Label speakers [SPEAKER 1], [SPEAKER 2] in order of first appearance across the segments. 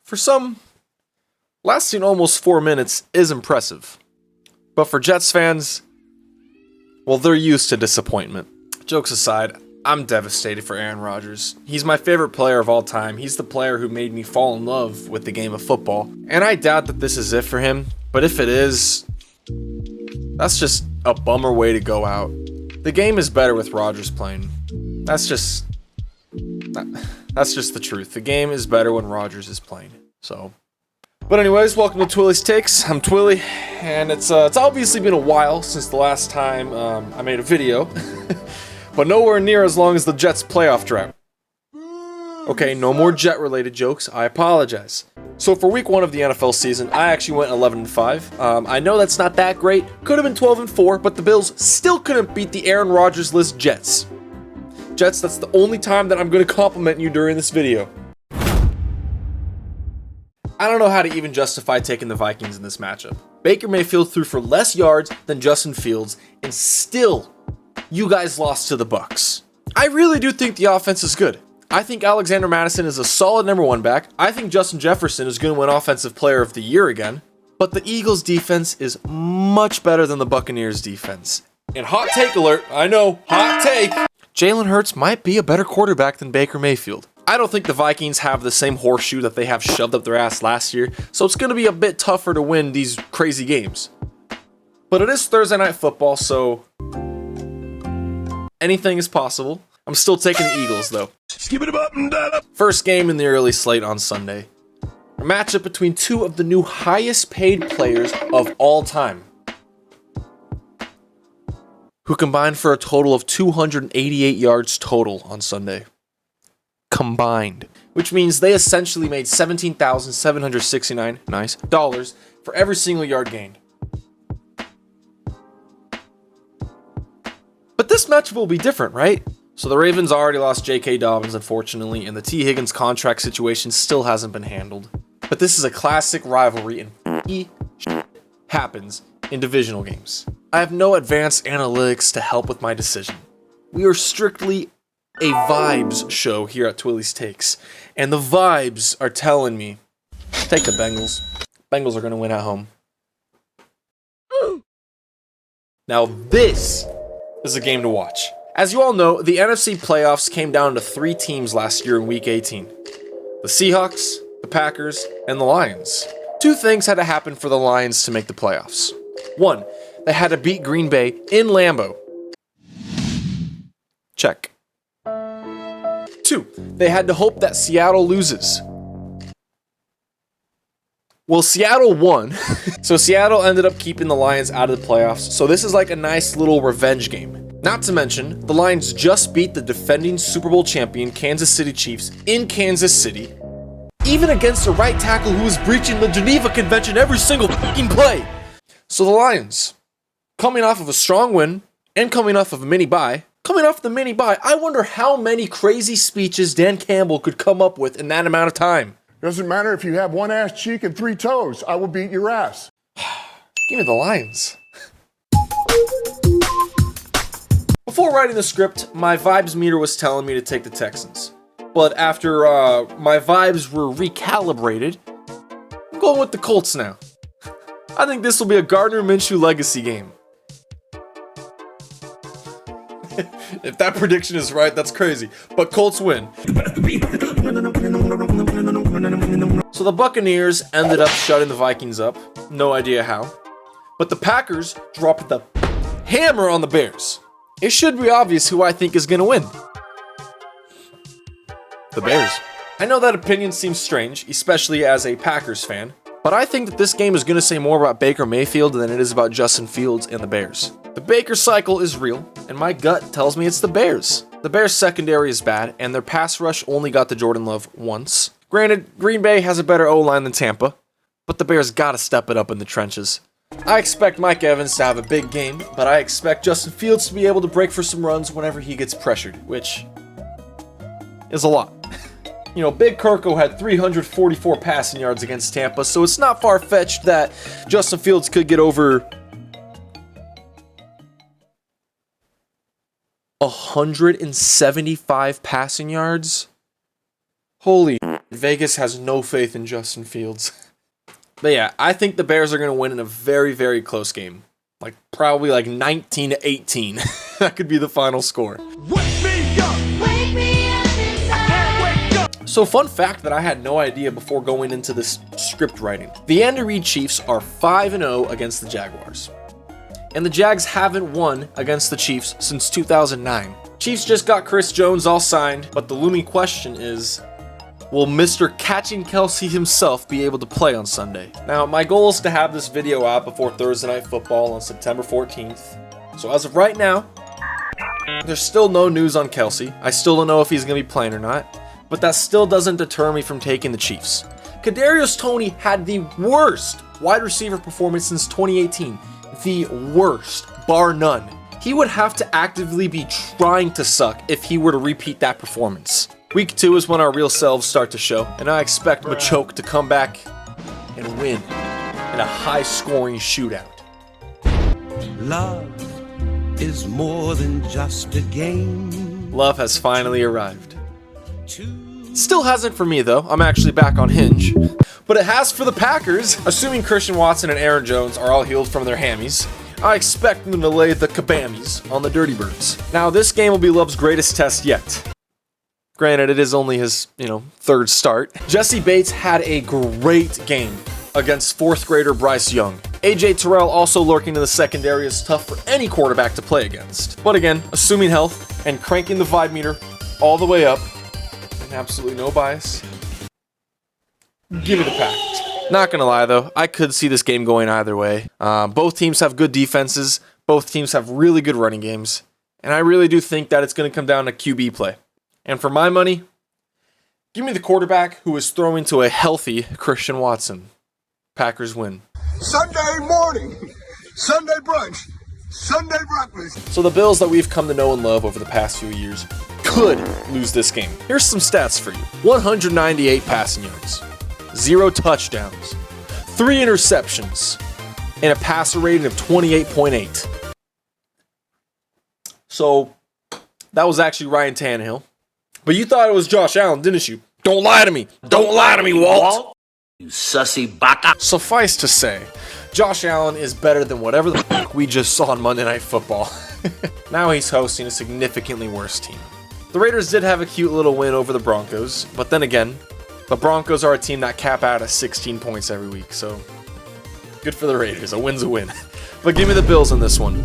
[SPEAKER 1] for some, lasting almost 4 minutes is impressive. But for Jets fans, well, they're used to disappointment. Jokes aside, I'm devastated for Aaron Rodgers. He's my favorite player of all time. He's the player who made me fall in love with the game of football. And I doubt that this is it for him, but if it is, that's just a bummer way to go out. The game is better with Rodgers playing. That's just the truth. The game is better when Rodgers is playing. But anyways, welcome to Twilly's Takes. I'm Twilly, and it's obviously been a while since the last time I made a video, but nowhere near as long as the Jets playoff drought. Okay, no more Jet-related jokes. I apologize. So for week 1 of the NFL season, I actually went 11-5. I know that's not that great. Could have been 12-4, but the Bills still couldn't beat the Aaron Rodgers-less Jets. Jets, that's the only time that I'm going to compliment you during this video. I don't know how to even justify taking the Vikings in this matchup. Baker Mayfield threw for less yards than Justin Fields, and still, you guys lost to the Bucs. I really do think the offense is good. I think Alexander Mattison is a solid number 1 back. I think Justin Jefferson is going to win Offensive Player of the Year again. But the Eagles' defense is much better than the Buccaneers' defense. And hot take alert, I know, hot take! Jalen Hurts might be a better quarterback than Baker Mayfield. I don't think the Vikings have the same horseshoe that they have shoved up their ass last year, so it's going to be a bit tougher to win these crazy games. But it is Thursday Night Football, so anything is possible. I'm still taking the Eagles, though. First game in the early slate on Sunday. A matchup between two of the new highest paid players of all time, who combined for a total of 288 yards total on Sunday. Combined. Which means they essentially made $17,769 dollars for every single yard gained. But this matchup will be different, right? So the Ravens already lost J.K. Dobbins, unfortunately, and the T. Higgins contract situation still hasn't been handled. But this is a classic rivalry, and happens in divisional games. I have no advanced analytics to help with my decision. We are strictly a vibes show here at Twilly's Takes, and the vibes are telling me, take the Bengals. Bengals are going to win at home. Now this is a game to watch. As you all know, the NFC playoffs came down to 3 teams last year in Week 18. The Seahawks, the Packers, and the Lions. 2 things had to happen for the Lions to make the playoffs. 1, they had to beat Green Bay in Lambeau. Check. 2, they had to hope that Seattle loses. Well, Seattle won, so Seattle ended up keeping the Lions out of the playoffs, so this is like a nice little revenge game. Not to mention, the Lions just beat the defending Super Bowl champion Kansas City Chiefs in Kansas City, even against a right tackle who was breaching the Geneva Convention every single fucking play. So the Lions, coming off of a strong win, and coming off of a mini bye, I wonder how many crazy speeches Dan Campbell could come up with in that amount of time.
[SPEAKER 2] Doesn't matter if you have 1 ass cheek and 3 toes, I will beat your ass.
[SPEAKER 1] Give me the Lions. Before writing the script, my vibes meter was telling me to take the Texans. But after my vibes were recalibrated, I'm going with the Colts now. I think this will be a Gardner Minshew legacy game. If that prediction is right, that's crazy. But Colts win. So the Buccaneers ended up shutting the Vikings up. No idea how. But the Packers dropped the hammer on the Bears. It should be obvious who I think is going to win. The Bears. I know that opinion seems strange, especially as a Packers fan, but I think that this game is going to say more about Baker Mayfield than it is about Justin Fields and the Bears. The Baker cycle is real, and my gut tells me it's the Bears. The Bears' secondary is bad, and their pass rush only got to Jordan Love once. Granted, Green Bay has a better O-line than Tampa, but the Bears gotta step it up in the trenches. I expect Mike Evans to have a big game, but I expect Justin Fields to be able to break for some runs whenever he gets pressured, which is a lot. You know, Big Kirko had 344 passing yards against Tampa, so it's not far-fetched that Justin Fields could get over 175 passing yards. Holy Vegas has no faith in Justin Fields. But yeah, I think the Bears are going to win in a very, very close game. Like, probably like 19-18. That could be the final score.
[SPEAKER 3] Wake me up! Wake me up inside. I can't wake up!
[SPEAKER 1] So, fun fact that I had no idea before going into this script writing. The Andy Reid Chiefs are 5-0 against the Jaguars. And the Jags haven't won against the Chiefs since 2009. Chiefs just got Chris Jones all signed, but the looming question is, will Mr. Catching Kelsey himself be able to play on Sunday? Now, my goal is to have this video out before Thursday Night Football on September 14th. So as of right now, there's still no news on Kelsey. I still don't know if he's going to be playing or not, but that still doesn't deter me from taking the Chiefs. Kadarius Toney had the worst wide receiver performance since 2018. The worst, bar none. He would have to actively be trying to suck if he were to repeat that performance. Week 2 is when our real selves start to show, and I expect Machoke to come back and win in a high-scoring shootout.
[SPEAKER 4] Love is more than just a game.
[SPEAKER 1] Love has finally arrived. Still hasn't for me, though. I'm actually back on Hinge. But it has for the Packers. Assuming Christian Watson and Aaron Jones are all healed from their hammies, I expect them to lay the kabammies on the Dirty Birds. Now, this game will be Love's greatest test yet. Granted, it is only his, third start. Jesse Bates had a great game against 4th grader Bryce Young. AJ Terrell also lurking in the secondary is tough for any quarterback to play against. But again, assuming health and cranking the vibe meter all the way up, and absolutely no bias, give me the Packers. Not gonna lie though, I could see this game going either way. Both teams have good defenses, both teams have really good running games, and I really do think that it's gonna come down to QB play. And for my money, give me the quarterback who is throwing to a healthy Christian Watson. Packers win.
[SPEAKER 2] Sunday morning, Sunday brunch, Sunday breakfast.
[SPEAKER 1] So the Bills that we've come to know and love over the past few years could lose this game. Here's some stats for you. 198 passing yards, 0 touchdowns, 3 interceptions, and a passer rating of 28.8. So that was actually Ryan Tannehill. But you thought it was Josh Allen, didn't you? Don't lie to me. Don't lie to me, Walt.
[SPEAKER 5] You sussy baka.
[SPEAKER 1] Suffice to say, Josh Allen is better than whatever the fuck we just saw on Monday Night Football. Now he's hosting a significantly worse team. The Raiders did have a cute little win over the Broncos, but then again, the Broncos are a team that cap out at 16 points every week, so good for the Raiders. A win's a win. But give me the Bills in this one.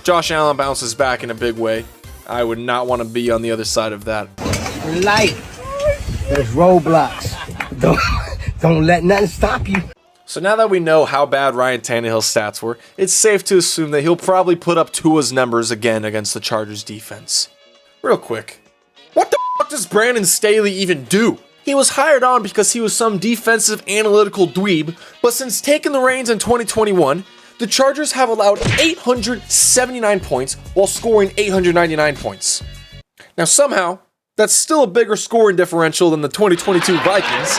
[SPEAKER 1] Josh Allen bounces back in a big way. I would not want to be on the other side of that.
[SPEAKER 6] In life, there's roadblocks. Don't let nothing stop you.
[SPEAKER 1] So now that we know how bad Ryan Tannehill's stats were, it's safe to assume that he'll probably put up Tua's numbers again against the Chargers defense. Real quick, what the fuck does Brandon Staley even do? He was hired on because he was some defensive analytical dweeb, but since taking the reins in 2021, the Chargers have allowed 879 points while scoring 899 points. Now somehow, that's still a bigger scoring differential than the 2022 Vikings.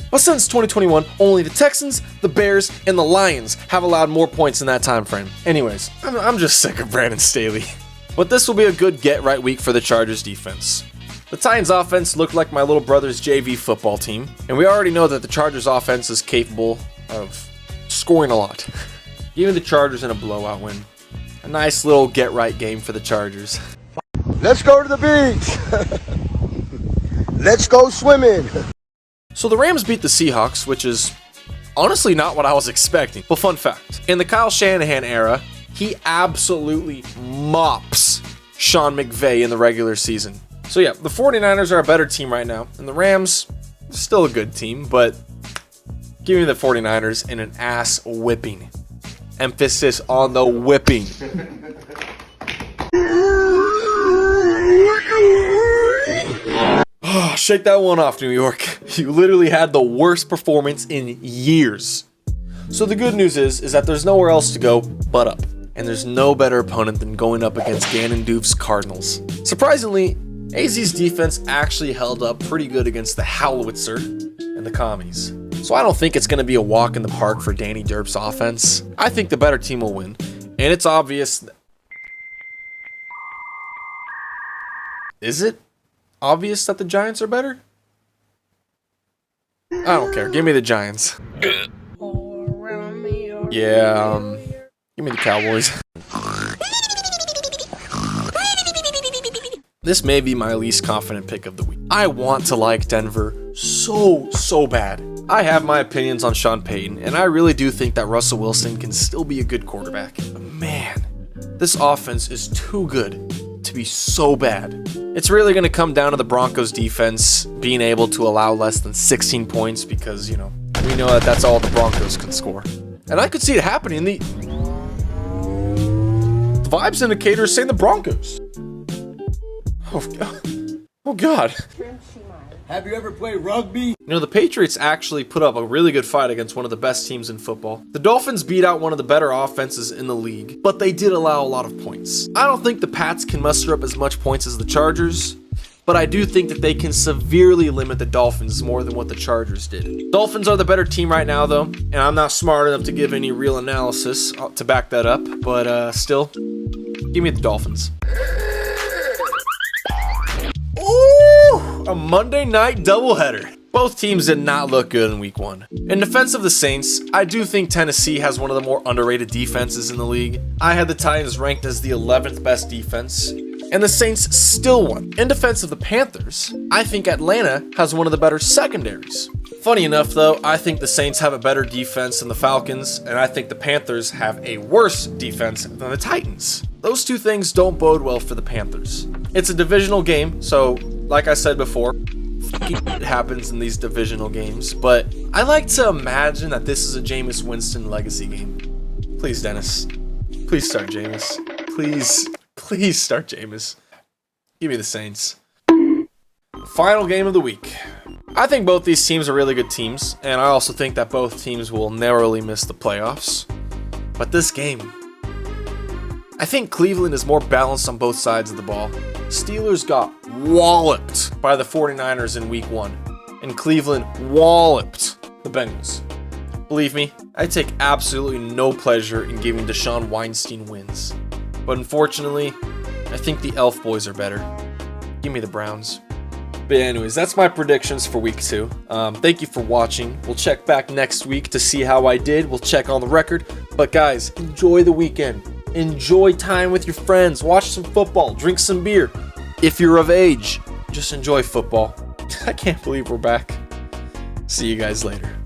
[SPEAKER 1] But since 2021, only the Texans, the Bears, and the Lions have allowed more points in that time frame. Anyways, I'm just sick of Brandon Staley. But this will be a good get-right week for the Chargers defense. The Titans offense looked like my little brother's JV football team, and we already know that the Chargers offense is capable of scoring a lot. Give me the Chargers in a blowout win. A nice little get-right game for the Chargers.
[SPEAKER 2] Let's go to the beach. Let's go swimming.
[SPEAKER 1] So the Rams beat the Seahawks, which is honestly not what I was expecting. But fun fact, in the Kyle Shanahan era, he absolutely mops Sean McVay in the regular season. So yeah, the 49ers are a better team right now, and the Rams, still a good team, but give me the 49ers in an ass whipping. Emphasis on the whipping. Oh, shake that one off, New York. You literally had the worst performance in years. So the good news is that there's nowhere else to go but up. And there's no better opponent than going up against Gannon Doof's Cardinals. Surprisingly, AZ's defense actually held up pretty good against the Howitzer and the Commies. So I don't think it's going to be a walk in the park for Danny Derp's offense. I think the better team will win. And it's obvious. Is it obvious that the Giants are better? I don't care. Give me the Giants. Yeah, give me the Cowboys. This may be my least confident pick of the week. I want to like Denver so bad. I have my opinions on Sean Payton, and I really do think that Russell Wilson can still be a good quarterback. But man, this offense is too good to be so bad. It's really going to come down to the Broncos defense being able to allow less than 16 points because, you know, we know that that's all the Broncos can score. And I could see it happening. The vibes indicator is saying the Broncos. Oh God.
[SPEAKER 6] Have you ever played rugby?
[SPEAKER 1] You know, the Patriots actually put up a really good fight against one of the best teams in football. The Dolphins beat out one of the better offenses in the league, but they did allow a lot of points. I don't think the Pats can muster up as much points as the Chargers, but I do think that they can severely limit the Dolphins more than what the Chargers did. Dolphins are the better team right now, though, and I'm not smart enough to give any real analysis to back that up, but still, give me the Dolphins. A Monday night doubleheader. Both teams did not look good in week 1. In defense of the Saints, I do think Tennessee has one of the more underrated defenses in the league. I had the Titans ranked as the 11th best defense, and the Saints still won. In defense of the Panthers, I think Atlanta has one of the better secondaries. Funny enough though, I think the Saints have a better defense than the Falcons, and I think the Panthers have a worse defense than the Titans. Those two things don't bode well for the Panthers. It's a divisional game, so like I said before, it happens in these divisional games, but I like to imagine that this is a Jameis Winston legacy game. Please, Dennis. Please start Jameis. Please start Jameis. Give me the Saints. Final game of the week. I think both these teams are really good teams, and I also think that both teams will narrowly miss the playoffs. But this game, I think Cleveland is more balanced on both sides of the ball. Steelers got walloped by the 49ers in week 1, and Cleveland walloped the Bengals. Believe me, I take absolutely no pleasure in giving Deshaun Weinstein wins. But unfortunately, I think the Elf Boys are better. Give me the Browns. But anyways, that's my predictions for week 2. Thank you for watching. We'll check back next week to see how I did. We'll check on the record. But guys, enjoy the weekend. Enjoy time with your friends. Watch some football. Drink some beer. If you're of age, just enjoy football. I can't believe we're back. See you guys later.